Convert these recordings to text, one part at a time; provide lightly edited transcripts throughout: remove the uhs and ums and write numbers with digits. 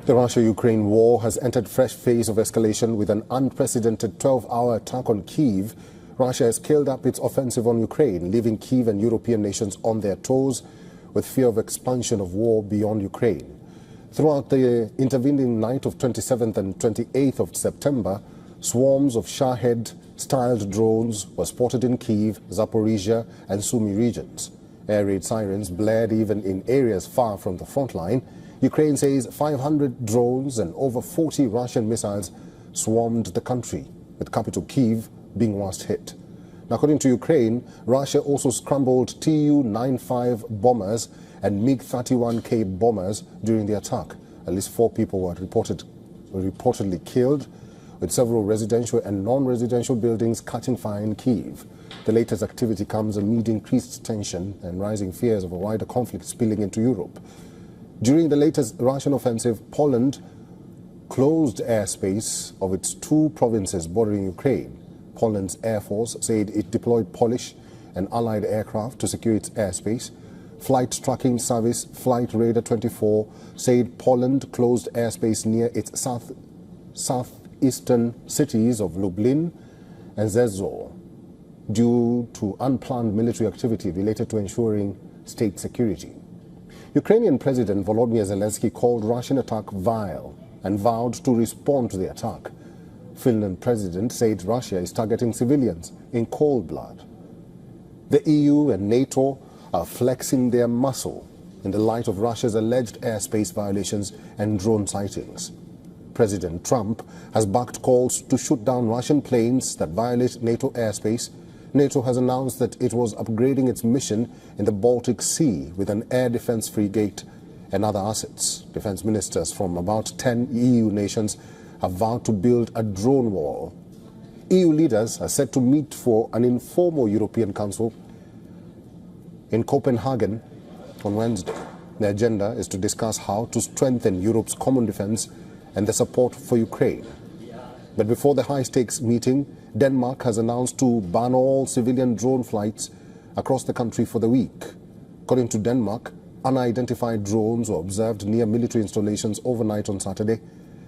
The Russia-Ukraine war has entered fresh phase of escalation with an unprecedented 12-hour attack on Kyiv. Russia has scaled up its offensive on Ukraine, leaving Kyiv and European nations on their toes with fear of expansion of war beyond Ukraine. Throughout the intervening night of 27th and 28th of September, swarms of Shahed-styled drones were spotted in Kyiv, Zaporizhia and Sumy regions. Air raid sirens blared even in areas far from the front line. Ukraine says 500 drones and over 40 Russian missiles swarmed the country, with capital Kyiv being worst hit. Now, according to Ukraine, Russia also scrambled Tu-95 bombers and MiG-31K bombers during the attack. At least 4 people were reportedly killed, with several residential and non-residential buildings catching fire in Kyiv. The latest activity comes amid increased tension and rising fears of a wider conflict spilling into Europe. During the latest Russian offensive, Poland closed airspace of its 2 provinces bordering Ukraine. Poland's Air Force said it deployed Polish and Allied aircraft to secure its airspace. Flight tracking service Flight Radar 24 said Poland closed airspace near its southeastern cities of Lublin and Rzeszów due to unplanned military activity related to ensuring state security. Ukrainian President Volodymyr Zelenskyy called Russian attack vile and vowed to respond to the attack. Finland president said Russia is targeting civilians in cold blood. The EU and NATO are flexing their muscle in the light of Russia's alleged airspace violations and drone sightings. President Trump has backed calls to shoot down Russian planes that violate NATO airspace. NATO has announced that it was upgrading its mission in the Baltic Sea with an air defense frigate and other assets. Defense ministers from about 10 EU nations have vowed to build a drone wall. EU leaders are set to meet for an informal European Council in Copenhagen on Wednesday. The agenda is to discuss how to strengthen Europe's common defense and the support for Ukraine. But before the high-stakes meeting, Denmark has announced to ban all civilian drone flights across the country for the week. According to Denmark, unidentified drones were observed near military installations overnight on Saturday.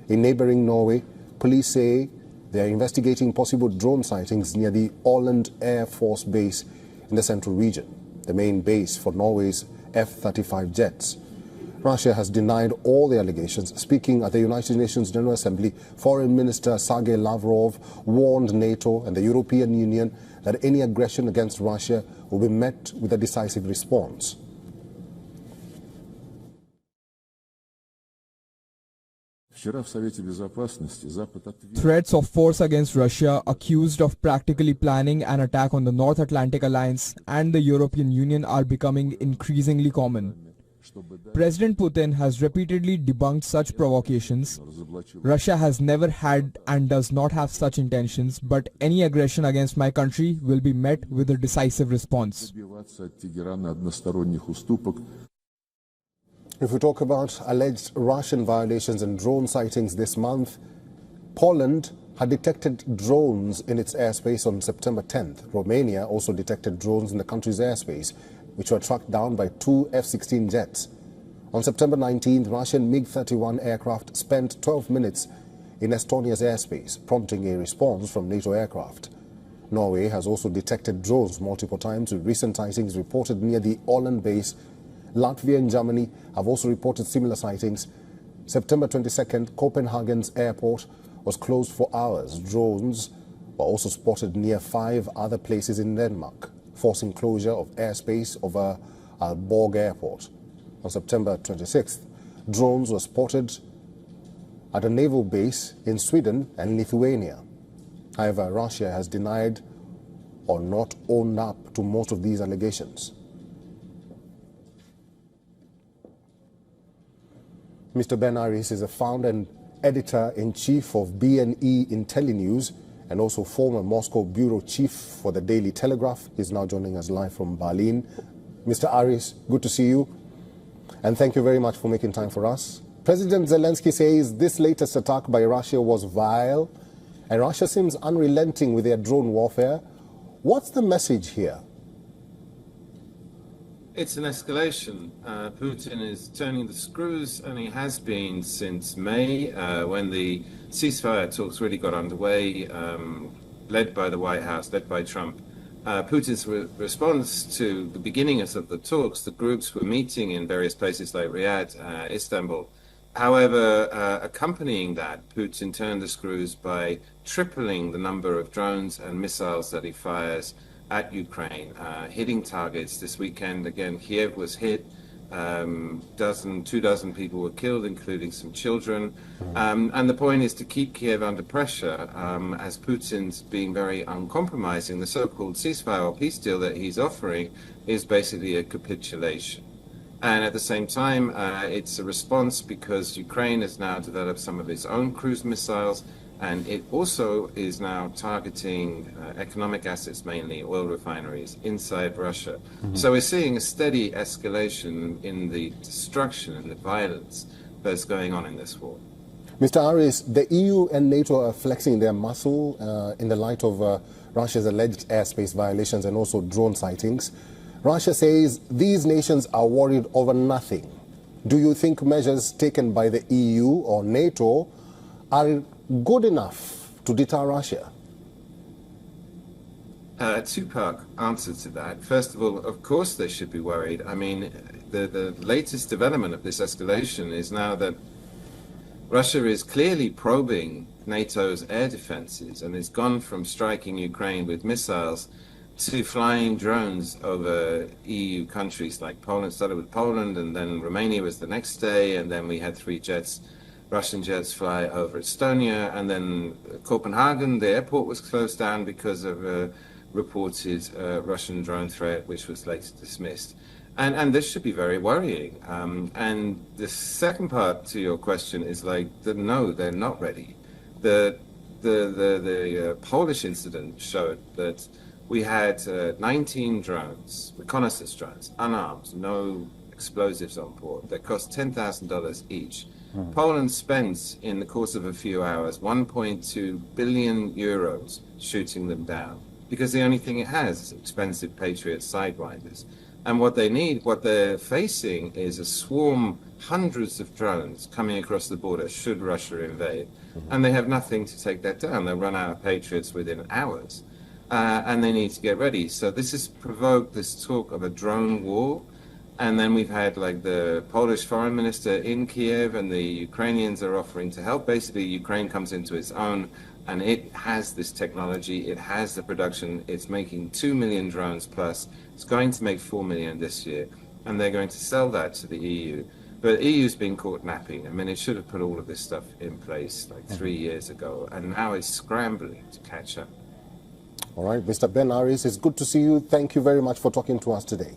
In neighboring Norway, police say they are investigating possible drone sightings near the Åland Air Force Base in the central region, the main base for Norway's F-35 jets. Russia has denied all the allegations. Speaking at the United Nations General Assembly, Foreign Minister Sergei Lavrov warned NATO and the European Union that any aggression against Russia will be met with a decisive response. Threats of force against Russia, accused of practically planning an attack on the North Atlantic Alliance and the European Union, are becoming increasingly common. President Putin has repeatedly debunked such provocations. Russia has never had and does not have such intentions, but any aggression against my country will be met with a decisive response. If we talk about alleged Russian violations and drone sightings this month, Poland had detected drones in its airspace on September 10th. Romania also detected drones in the country's airspace, which were tracked down by 2 F-16 jets. On September 19th, Russian MiG-31 aircraft spent 12 minutes in Estonia's airspace, prompting a response from NATO aircraft. Norway has also detected drones multiple times, with recent sightings reported near the Åland base. Latvia and Germany have also reported similar sightings. September 22nd, Copenhagen's airport was closed for hours. Drones were also spotted near 5 other places in Denmark, forcing closure of airspace over Aalborg Airport. On September 26th, drones were spotted at a naval base in Sweden and Lithuania. However, Russia has denied or not owned up to most of these allegations. Mr. Ben Aris is a founder and editor-in-chief of BNE IntelliNews and also former Moscow bureau chief for the Daily Telegraph. He's now joining us live from Berlin. Mr. Aris, good to see you, and thank you very much for making time for us. President Zelenskyy says this latest attack by Russia was vile, and Russia seems unrelenting with their drone warfare. What's the message here? It's an escalation. Putin is turning the screws, and he has been since May, when the ceasefire talks really got underway, led by the White House, led by Trump. Putin's response to the beginning of the talks, the groups were meeting in various places like Riyadh, Istanbul. However, accompanying that, Putin turned the screws by tripling the number of drones and missiles that he fires at Ukraine, hitting targets. This weekend, again, Kyiv was hit. 2 dozen people were killed, including some children. And the point is to keep Kyiv under pressure, as Putin's being very uncompromising. The so-called ceasefire or peace deal that he's offering is basically a capitulation. And at the same time, it's a response because Ukraine has now developed some of its own cruise missiles, and it also is now targeting economic assets, mainly oil refineries, inside Russia. So we're seeing a steady escalation in the destruction and the violence that's going on in this war. Mr. Aris, the EU and NATO are flexing their muscle in the light of Russia's alleged airspace violations and also drone sightings. Russia says these nations are worried over nothing. Do you think measures taken by the EU or NATO are good enough to deter Russia? A two-part answer to that. First of all, of course they should be worried. I mean, the latest development of this escalation is now that Russia is clearly probing NATO's air defenses and has gone from striking Ukraine with missiles to flying drones over EU countries like Poland. Started with Poland, and then Romania was the next day, and then we had 3 jets, Russian jets, fly over Estonia, and then Copenhagen, the airport was closed down because of a reported Russian drone threat, which was later dismissed. And this should be very worrying. And the second part to your question is no, they're not ready. The Polish incident showed that we had 19 drones, reconnaissance drones, unarmed, no explosives on board, that cost $10,000 each. Poland spent, in the course of a few hours, 1.2 billion euros shooting them down, because the only thing it has is expensive Patriot Sidewinders. And what they need, what they're facing, is a swarm, hundreds of drones coming across the border should Russia invade. And they have nothing to take that down. They'll run out of Patriots within hours. And they need to get ready. So this has provoked this talk of a drone war. And then we've had the Polish foreign minister in Kyiv, and the Ukrainians are offering to help. Basically, Ukraine comes into its own, and it has this technology, it has the production, it's making 2 million drones plus. It's going to make 4 million this year, and they're going to sell that to the EU. But the EU's been caught napping. I mean, it should have put all of this stuff in place 3 years ago, and now it's scrambling to catch up. All right, Mr. Ben Aris, it's good to see you. Thank you very much for talking to us today.